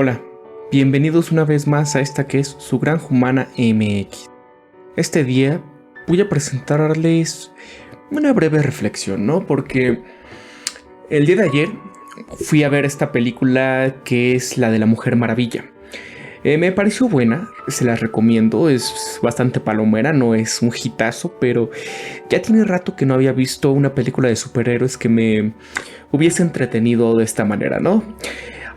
Hola, bienvenidos una vez más a esta que es su Granja Humana MX. Este día voy a presentarles una breve reflexión, ¿no? Porque el día de ayer fui a ver esta película que es la de la Mujer Maravilla. Me pareció buena, se las recomiendo, es bastante palomera, no es un hitazo, pero ya tiene rato que no había visto una película de superhéroes que me hubiese entretenido de esta manera, ¿no?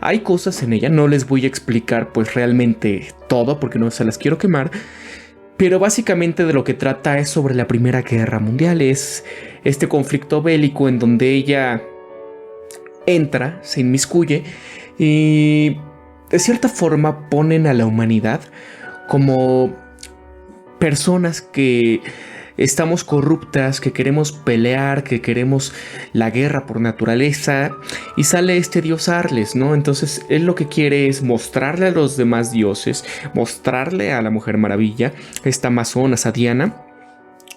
Hay cosas en ella, no les voy a explicar pues realmente todo porque no se las quiero quemar, pero básicamente de lo que trata es sobre la Primera Guerra Mundial, es este conflicto bélico en donde ella entra, se inmiscuye y de cierta forma ponen a la humanidad como personas que estamos corruptas, que queremos pelear, que queremos la guerra por naturaleza, y sale este dios Arles, ¿no? Entonces él lo que quiere es mostrarle a los demás dioses, mostrarle a la Mujer Maravilla, esta Amazonas, a Diana,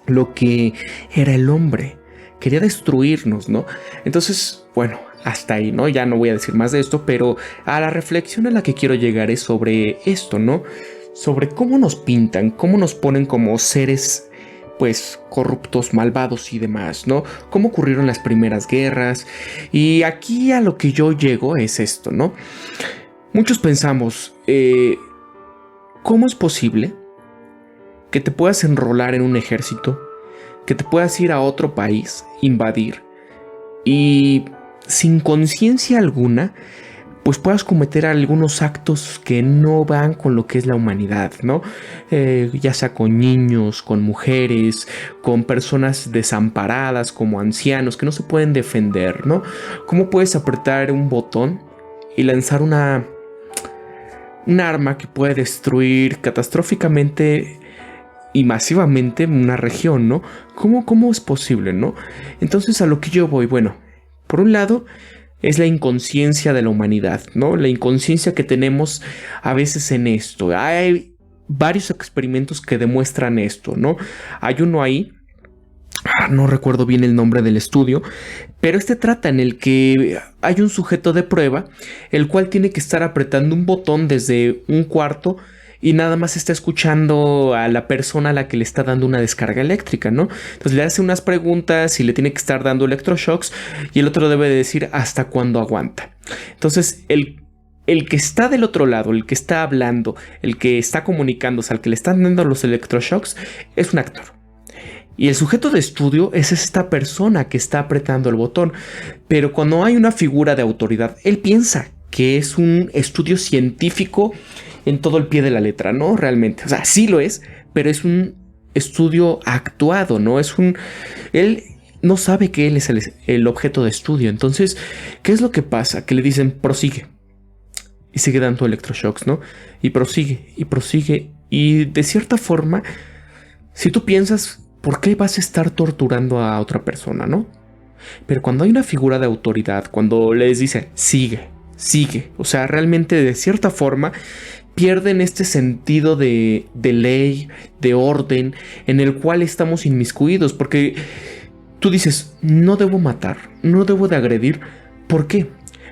lo que era el hombre. Quería destruirnos, ¿no? Entonces, bueno, hasta ahí, ¿no? Ya no voy a decir más de esto, pero a la reflexión a la que quiero llegar es sobre esto, ¿no? Sobre cómo nos pintan, cómo nos ponen como seres pues corruptos, malvados y demás, ¿no? Cómo ocurrieron las primeras guerras. Y aquí a lo que yo llego es esto, ¿no? Muchos pensamos, ¿cómo es posible que te puedas enrolar en un ejército, que te puedas ir a otro país, invadir, y sin conciencia alguna pues puedas cometer algunos actos que no van con lo que es la humanidad, ¿no? Ya sea con niños, con mujeres, con personas desamparadas, como ancianos que no se pueden defender, ¿no? ¿Cómo puedes apretar un botón y lanzar un arma que puede destruir catastróficamente y masivamente una región, ¿no? ¿Cómo es posible, no? Entonces a lo que yo voy, bueno, por un lado es la inconsciencia de la humanidad, ¿no? La inconsciencia que tenemos a veces en esto. Hay varios experimentos que demuestran esto, ¿no? Hay uno ahí, no recuerdo bien el nombre del estudio, pero este trata en el que hay un sujeto de prueba, el cual tiene que estar apretando un botón desde un cuarto y nada más está escuchando a la persona a la que le está dando una descarga eléctrica, ¿no? Entonces le hace unas preguntas y le tiene que estar dando electroshocks y el otro debe de decir hasta cuándo aguanta. Entonces el que está del otro lado, el que está hablando, el que está comunicándose, al que le están dando los electroshocks, es un actor. Y el sujeto de estudio es esta persona que está apretando el botón. Pero cuando hay una figura de autoridad, él piensa que es un estudio científico en todo el pie de la letra, ¿no? Realmente, o sea, sí lo es, pero es un estudio actuado, ¿no? Él no sabe que él es el objeto de estudio. Entonces, ¿qué es lo que pasa? Que le dicen, prosigue. Y sigue dando electroshocks, ¿no? Y prosigue, y prosigue. Y de cierta forma, si tú piensas, ¿por qué vas a estar torturando a otra persona, no? Pero cuando hay una figura de autoridad, cuando les dice, sigue, sigue, o sea, realmente de cierta forma pierden este sentido de ley, de orden, en el cual estamos inmiscuidos, porque tú dices, no debo matar, no debo de agredir. ¿Por qué?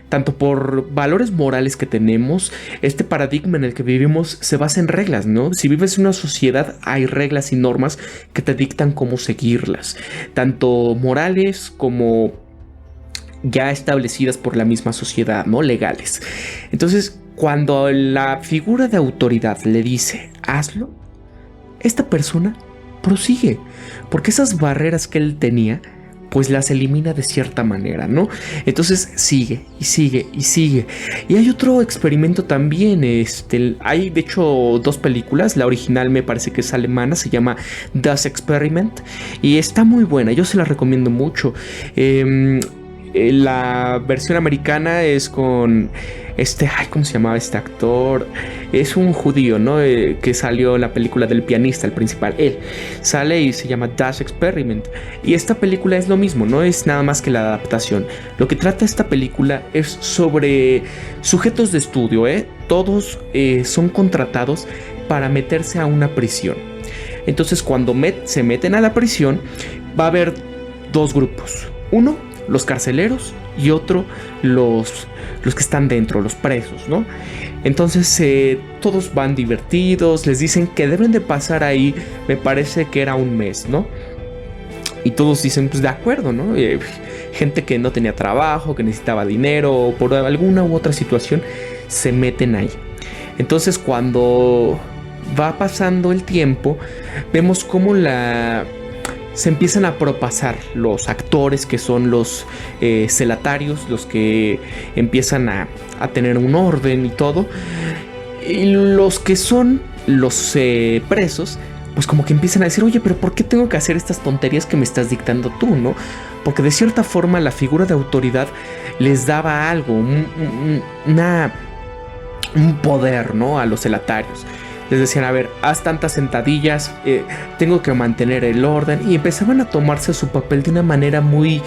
Tanto por valores morales que tenemos, este paradigma en el que vivimos se basa en reglas, ¿no? Si vives en una sociedad, hay reglas y normas que te dictan cómo seguirlas, tanto morales como ya establecidas por la misma sociedad, ¿no? Legales. Entonces, cuando la figura de autoridad le dice, hazlo, esta persona prosigue, porque esas barreras que él tenía, pues las elimina de cierta manera, ¿no? Entonces sigue y sigue y sigue. Y hay otro experimento también, hay de hecho dos películas, la original me parece que es alemana, se llama Das Experiment, y está muy buena, yo se la recomiendo mucho. La versión americana es con ¿cómo se llamaba este actor? Es un judío, ¿no? Que salió en la película del pianista, el principal. Él sale y se llama Das Experiment. Y esta película es lo mismo, no es nada más que la adaptación. Lo que trata esta película es sobre sujetos de estudio, Todos son contratados para meterse a una prisión. Entonces, cuando se meten a la prisión, va a haber dos grupos. Uno los carceleros y otro los que están dentro, los presos, ¿no? Entonces todos van divertidos, les dicen que deben de pasar ahí, me parece que era un mes, ¿no? Y todos dicen, pues de acuerdo, ¿no? Gente que no tenía trabajo, que necesitaba dinero o por alguna u otra situación, se meten ahí. Entonces cuando va pasando el tiempo, vemos cómo se empiezan a propasar los actores que son los celatarios, los que empiezan a tener un orden y todo. Y los que son los presos, pues como que empiezan a decir, oye, pero ¿por qué tengo que hacer estas tonterías que me estás dictando tú, no? Porque de cierta forma la figura de autoridad les daba algo, un poder, ¿no? A los celatarios. Les decían, a ver, haz tantas sentadillas, tengo que mantener el orden. Y empezaban a tomarse su papel de una manera muy,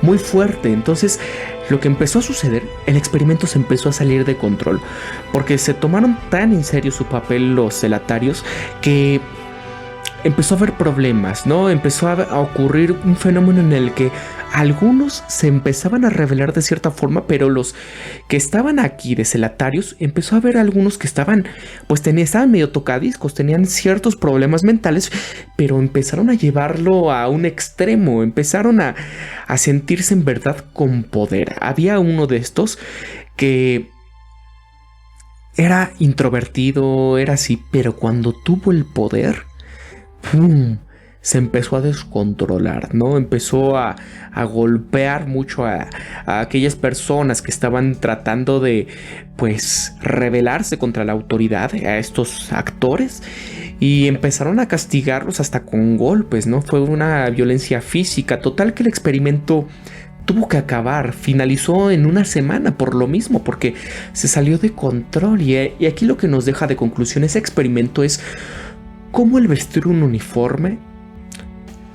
muy fuerte. Entonces, lo que empezó a suceder, el experimento se empezó a salir de control. Porque se tomaron tan en serio su papel los celatarios que empezó a haber problemas, ¿no? Empezó a ocurrir un fenómeno en el que algunos se empezaban a rebelar de cierta forma, pero los que estaban aquí de celatarios, empezó a haber algunos que estaban medio tocadiscos, tenían ciertos problemas mentales, pero empezaron a llevarlo a un extremo, empezaron a sentirse en verdad con poder. Había uno de estos que era introvertido, era así, pero cuando tuvo el poder, ¡pum!, se empezó a descontrolar, ¿no? Empezó a golpear mucho a aquellas personas que estaban tratando de, pues, rebelarse contra la autoridad, a estos actores, y empezaron a castigarlos hasta con golpes, ¿no? Fue una violencia física. Total que el experimento tuvo que acabar, finalizó en una semana por lo mismo, porque se salió de control. Y aquí lo que nos deja de conclusión ese experimento es cómo el vestir un uniforme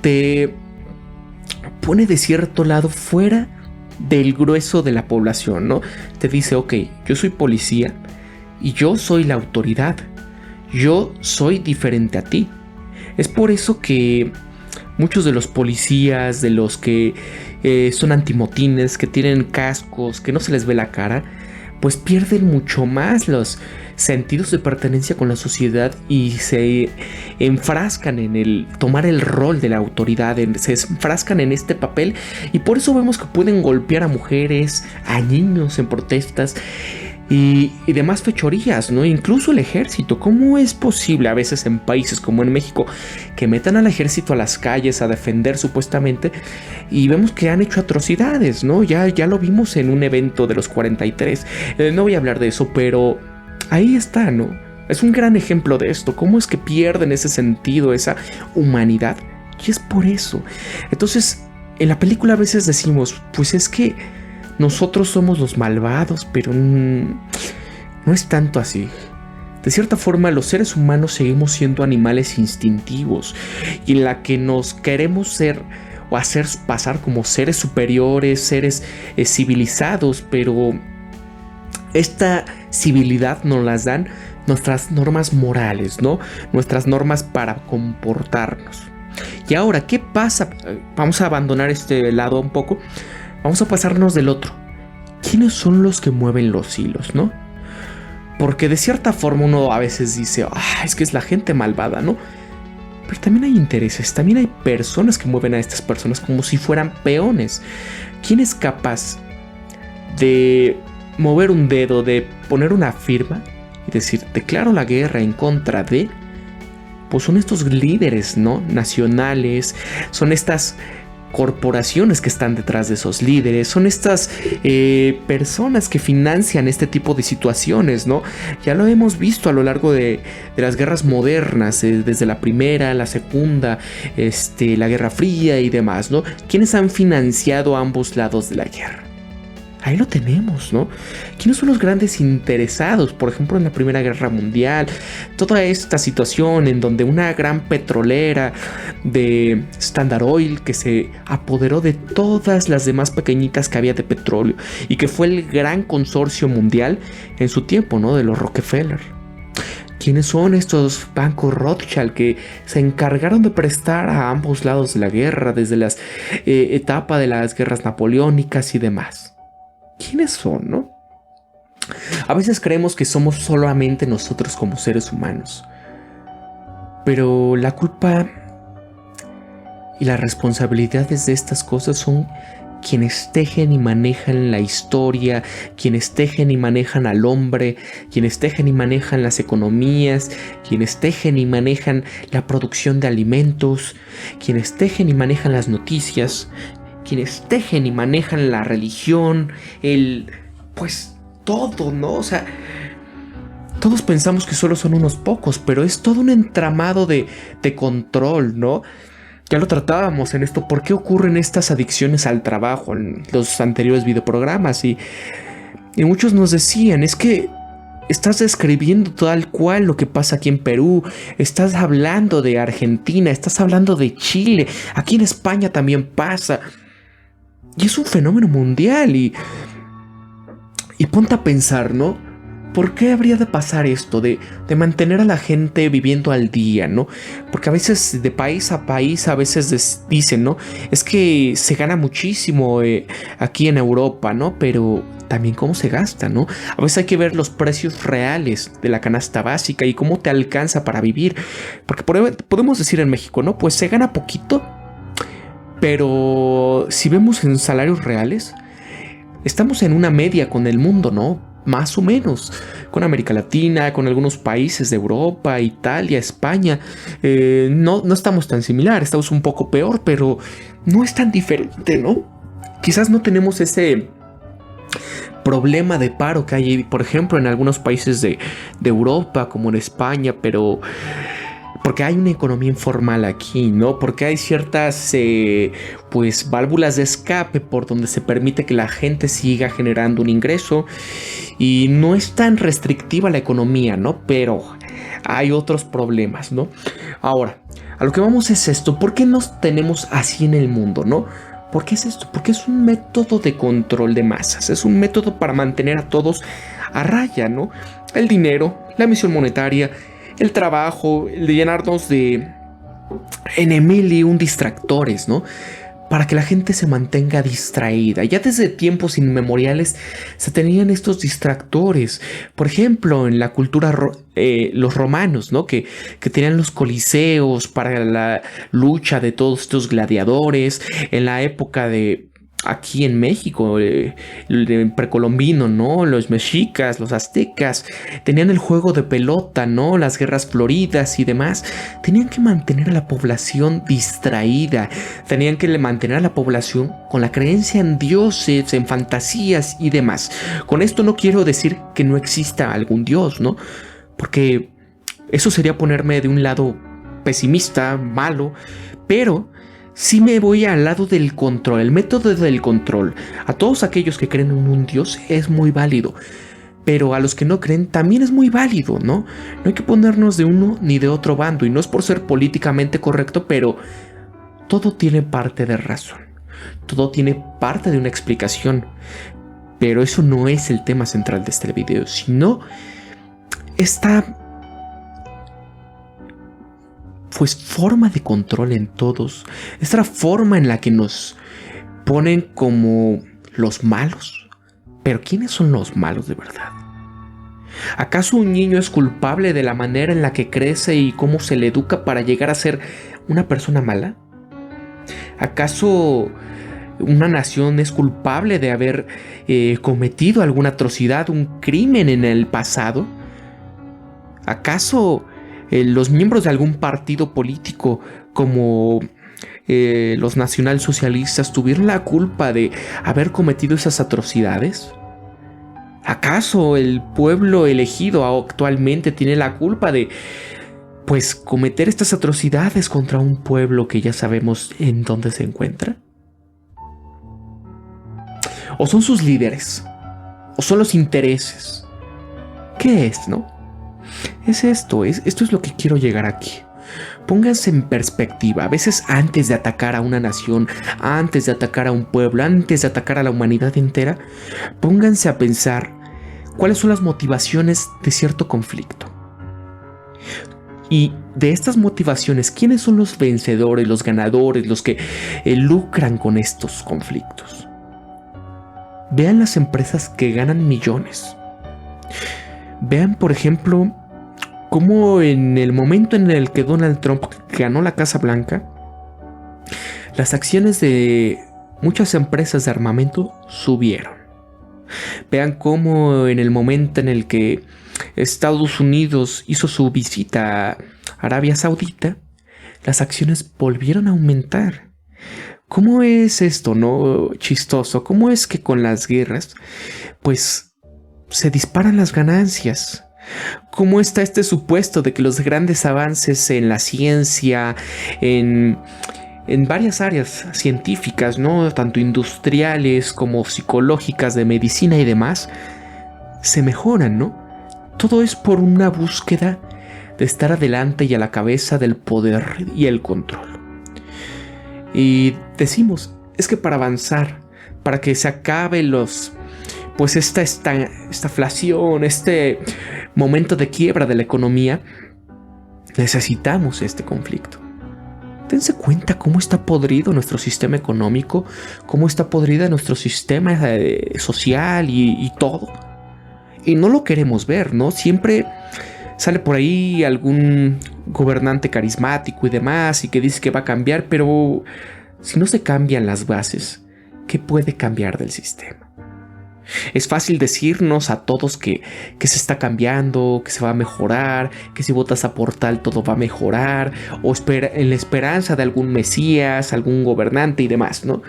te pone de cierto lado fuera del grueso de la población, ¿no? Te dice, ok, yo soy policía y yo soy la autoridad, yo soy diferente a ti. Es por eso que muchos de los policías, de los que son antimotines, que tienen cascos, que no se les ve la cara, pues pierden mucho más los sentidos de pertenencia con la sociedad y se enfrascan en el tomar el rol de la autoridad, se enfrascan en este papel, y por eso vemos que pueden golpear a mujeres, a niños en protestas y demás fechorías, ¿no? Incluso el ejército. ¿Cómo es posible a veces en países como en México que metan al ejército a las calles a defender supuestamente, y vemos que han hecho atrocidades, ¿no? Ya lo vimos en un evento de los 43. No voy a hablar de eso, pero ahí está, ¿no? Es un gran ejemplo de esto. ¿Cómo es que pierden ese sentido, esa humanidad? Y es por eso. Entonces, en la película a veces decimos, pues es que nosotros somos los malvados, pero no es tanto así. De cierta forma, los seres humanos seguimos siendo animales instintivos, y en la que nos queremos ser o hacer pasar como seres superiores, seres civilizados, pero esta civilidad nos las dan nuestras normas morales, ¿no? Nuestras normas para comportarnos. Y ahora, ¿qué pasa? Vamos a abandonar este lado un poco. Vamos a pasarnos del otro. ¿Quiénes son los que mueven los hilos, no? Porque de cierta forma uno a veces dice, es que es la gente malvada, ¿no? Pero también hay intereses, también hay personas que mueven a estas personas como si fueran peones. ¿Quién es capaz de mover un dedo, de poner una firma y decir, declaro la guerra en contra de? Pues son estos líderes, ¿no? Nacionales, son estas corporaciones que están detrás de esos líderes, son estas personas que financian este tipo de situaciones, ¿no? Ya lo hemos visto a lo largo de las guerras modernas, desde la primera, la segunda, la Guerra Fría y demás, ¿no? ¿Quiénes han financiado ambos lados de la guerra? Ahí lo tenemos, ¿no? ¿Quiénes son los grandes interesados? Por ejemplo, en la Primera Guerra Mundial, toda esta situación en donde una gran petrolera de Standard Oil que se apoderó de todas las demás pequeñitas que había de petróleo y que fue el gran consorcio mundial en su tiempo, ¿no? De los Rockefeller. ¿Quiénes son estos bancos Rothschild que se encargaron de prestar a ambos lados de la guerra, desde las etapas de las guerras napoleónicas y demás? ¿Quiénes son, no? A veces creemos que somos solamente nosotros como seres humanos, pero la culpa y las responsabilidades de estas cosas son quienes tejen y manejan la historia, quienes tejen y manejan al hombre, quienes tejen y manejan las economías, quienes tejen y manejan la producción de alimentos, quienes tejen y manejan las noticias, quienes tejen y manejan la religión, pues todo, ¿no? O sea, todos pensamos que solo son unos pocos, pero es todo un entramado de control, ¿no? Ya lo tratábamos en esto, ¿por qué ocurren estas adicciones al trabajo en los anteriores videoprogramas? Y muchos nos decían, es que estás describiendo tal cual lo que pasa aquí en Perú, estás hablando de Argentina, estás hablando de Chile, aquí en España también pasa. Y es un fenómeno mundial y ponte a pensar, ¿no? ¿Por qué habría de pasar esto? De mantener a la gente viviendo al día, ¿no? Porque a veces de país a país a veces dicen, ¿no? Es que se gana muchísimo aquí en Europa, ¿no? Pero también cómo se gasta, ¿no? A veces hay que ver los precios reales de la canasta básica y cómo te alcanza para vivir. Porque podemos decir en México, ¿no? Pues se gana poquito, pero si vemos en salarios reales, estamos en una media con el mundo, ¿no? Más o menos, con América Latina, con algunos países de Europa, Italia, España. No estamos tan similar, estamos un poco peor, pero no es tan diferente, ¿no? Quizás no tenemos ese problema de paro que hay, por ejemplo, en algunos países de Europa, como en España, pero porque hay una economía informal aquí, ¿no? Porque hay ciertas pues válvulas de escape por donde se permite que la gente siga generando un ingreso y no es tan restrictiva la economía, ¿no? Pero hay otros problemas, ¿no? Ahora, a lo que vamos es esto, ¿por qué nos tenemos así en el mundo, ¿no? ¿Por qué es esto? Porque es un método de control de masas, es un método para mantener a todos a raya, ¿no? El dinero, la emisión monetaria, el trabajo, el de llenarnos de distractores, ¿no? Para que la gente se mantenga distraída. Ya desde tiempos inmemoriales se tenían estos distractores. Por ejemplo, en la cultura los romanos, ¿no? Que tenían los coliseos para la lucha de todos estos gladiadores. En la época de aquí en México, el precolombino, ¿no? Los mexicas, los aztecas, tenían el juego de pelota, ¿no? Las guerras floridas y demás. Tenían que mantener a la población distraída, tenían que mantener a la población con la creencia en dioses, en fantasías y demás. Con esto no quiero decir que no exista algún dios, ¿no? Porque eso sería ponerme de un lado pesimista, malo, pero sí me voy al lado del control, el método del control. A todos aquellos que creen en un dios es muy válido, pero a los que no creen también es muy válido, ¿no? No hay que ponernos de uno ni de otro bando, y no es por ser políticamente correcto, pero todo tiene parte de razón, todo tiene parte de una explicación. Pero eso no es el tema central de este video, sino esta pues forma de control en todos, esta forma en la que nos ponen como los malos. Pero ¿quiénes son los malos de verdad? ¿Acaso un niño es culpable de la manera en la que crece y cómo se le educa para llegar a ser una persona mala? ¿Acaso una nación es culpable de haber cometido alguna atrocidad, un crimen en el pasado? ¿Acaso los miembros de algún partido político como los nacionalsocialistas tuvieron la culpa de haber cometido esas atrocidades? ¿Acaso el pueblo elegido actualmente tiene la culpa de pues cometer estas atrocidades contra un pueblo que ya sabemos en dónde se encuentra? ¿O son sus líderes? ¿O son los intereses? ¿Qué es, no? Es esto es lo que quiero llegar aquí. Pónganse en perspectiva. A veces antes de atacar a una nación, antes de atacar a un pueblo, antes de atacar a la humanidad entera, pónganse a pensar cuáles son las motivaciones de cierto conflicto. Y de estas motivaciones, ¿quiénes son los vencedores, los ganadores, los que lucran con estos conflictos? Vean las empresas que ganan millones. Vean, por ejemplo, cómo en el momento en el que Donald Trump ganó la Casa Blanca, las acciones de muchas empresas de armamento subieron. Vean cómo en el momento en el que Estados Unidos hizo su visita a Arabia Saudita, las acciones volvieron a aumentar. ¿Cómo es esto, no? Chistoso. ¿Cómo es que con las guerras, pues, se disparan las ganancias? ¿Cómo está este supuesto de que los grandes avances en la ciencia, en varias áreas científicas, ¿no? Tanto industriales como psicológicas, de medicina y demás, se mejoran, ¿no? Todo es por una búsqueda de estar adelante y a la cabeza del poder y el control. Y decimos, es que para avanzar, para que se acabe pues esta inflación, este momento de quiebra de la economía, necesitamos este conflicto. Dense cuenta cómo está podrido nuestro sistema económico, cómo está podrida nuestro sistema social y todo. Y no lo queremos ver, ¿no? Siempre sale por ahí algún gobernante carismático y demás y que dice que va a cambiar, pero si no se cambian las bases, ¿qué puede cambiar del sistema? Es fácil decirnos a todos que se está cambiando, que se va a mejorar, que si votas a por tal todo va a mejorar, o en la esperanza de algún mesías, algún gobernante y demás, ¿no?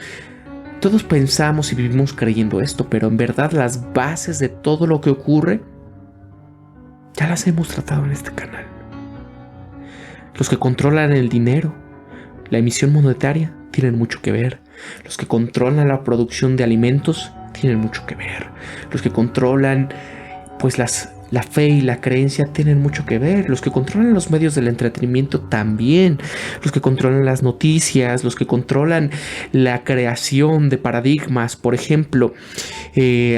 Todos pensamos y vivimos creyendo esto, pero en verdad las bases de todo lo que ocurre ya las hemos tratado en este canal. Los que controlan el dinero, la emisión monetaria, tienen mucho que ver. Los que controlan la producción de alimentos tienen mucho que ver. Los que controlan pues la fe y la creencia tienen mucho que ver. Los que controlan los medios del entretenimiento también. Los que controlan las noticias, los que controlan la creación de paradigmas, por ejemplo,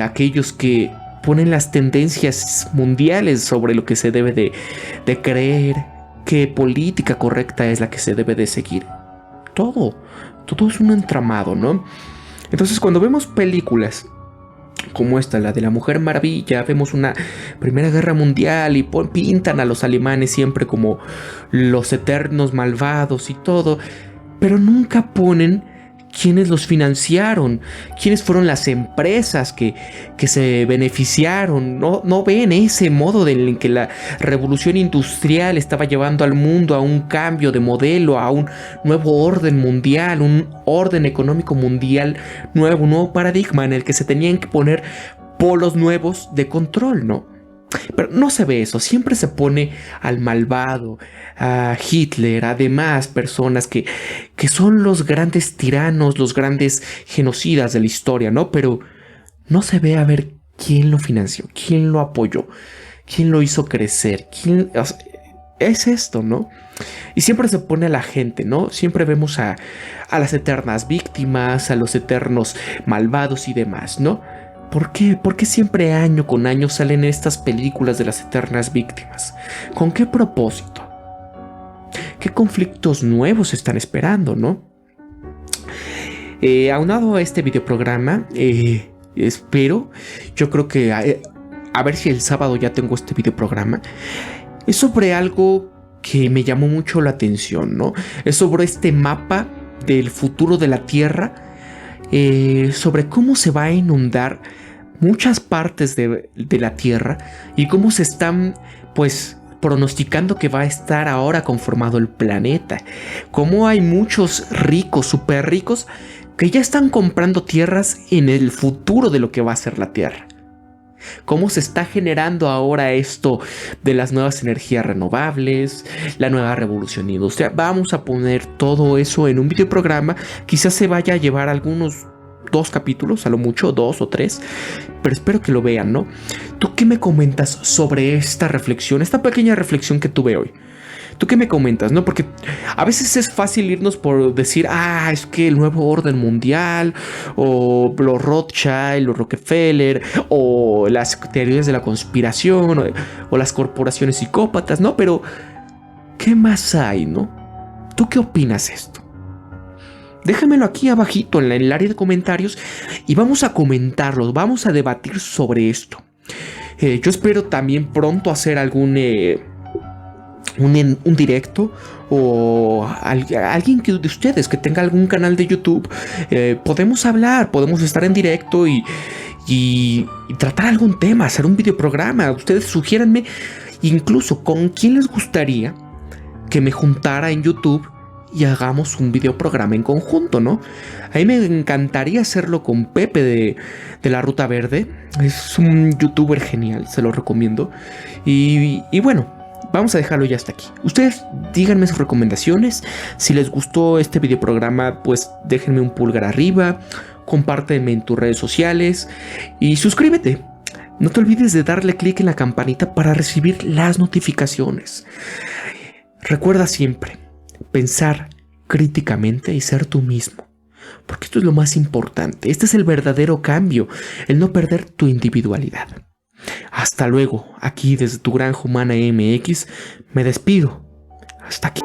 aquellos que ponen las tendencias mundiales sobre lo que se debe de creer, qué política correcta es la que se debe de seguir. Todo es un entramado, ¿no? Entonces, cuando vemos películas como esta, la de la Mujer Maravilla, vemos una Primera Guerra Mundial y pintan a los alemanes siempre como los eternos malvados y todo, pero nunca ponen quiénes los financiaron, quiénes fueron las empresas que se beneficiaron. No ven ese modo en que la revolución industrial estaba llevando al mundo a un cambio de modelo, a un nuevo orden mundial, un orden económico mundial nuevo, un nuevo paradigma en el que se tenían que poner polos nuevos de control, ¿no? Pero no se ve eso, siempre se pone al malvado, a Hitler, a demás personas que son los grandes tiranos, los grandes genocidas de la historia, ¿no? Pero no se ve a ver quién lo financió, quién lo apoyó, quién lo hizo crecer, es esto, ¿no? Y siempre se pone a la gente, ¿no? Siempre vemos a las eternas víctimas, a los eternos malvados y demás, ¿no? ¿Por qué? ¿Por qué siempre año con año salen estas películas de las eternas víctimas? ¿Con qué propósito? ¿Qué conflictos nuevos están esperando, no? Aunado a este videoprograma, yo creo que a ver si el sábado ya tengo este videoprograma. Es sobre algo que me llamó mucho la atención, ¿no? Es sobre este mapa del futuro de la Tierra, sobre cómo se va a inundar muchas partes de la Tierra y cómo se están, pues, pronosticando que va a estar ahora conformado el planeta. Cómo hay muchos ricos, súper ricos, que ya están comprando tierras en el futuro de lo que va a ser la Tierra. Cómo se está generando ahora esto de las nuevas energías renovables, la nueva revolución industrial. Vamos a poner todo eso en un videoprograma. Quizás se vaya a llevar algunos 2 capítulos, a lo mucho 2 o 3, pero espero que lo vean, ¿no? ¿Tú qué me comentas sobre esta reflexión, esta pequeña reflexión que tuve hoy? ¿Tú qué me comentas, no? Porque a veces es fácil irnos por decir, es que el nuevo orden mundial, o los Rothschild, los Rockefeller, o las teorías de la conspiración, o las corporaciones psicópatas, ¿no? Pero ¿Qué más hay, no? ¿Tú qué opinas de esto? Déjamelo aquí abajito en el área de comentarios y vamos a comentarlo, vamos a debatir sobre esto. Yo espero también pronto hacer algún un directo o alguien de ustedes que tenga algún canal de YouTube. Podemos hablar, podemos estar en directo y tratar algún tema, hacer un videoprograma. Ustedes sugiéranme incluso con quién les gustaría que me juntara en YouTube y hagamos un videoprograma en conjunto, ¿no? A mí me encantaría hacerlo con Pepe de la Ruta Verde. Es un youtuber genial, se lo recomiendo. Y bueno, vamos a dejarlo ya hasta aquí. Ustedes díganme sus recomendaciones. Si les gustó este videoprograma, pues déjenme un pulgar arriba, compárteme en tus redes sociales y suscríbete. No te olvides de darle clic en la campanita para recibir las notificaciones. Recuerda siempre pensar críticamente y ser tú mismo, porque esto es lo más importante. Este es el verdadero cambio, el no perder tu individualidad. Hasta luego, aquí desde tu Granja Humana MX, me despido. Hasta aquí.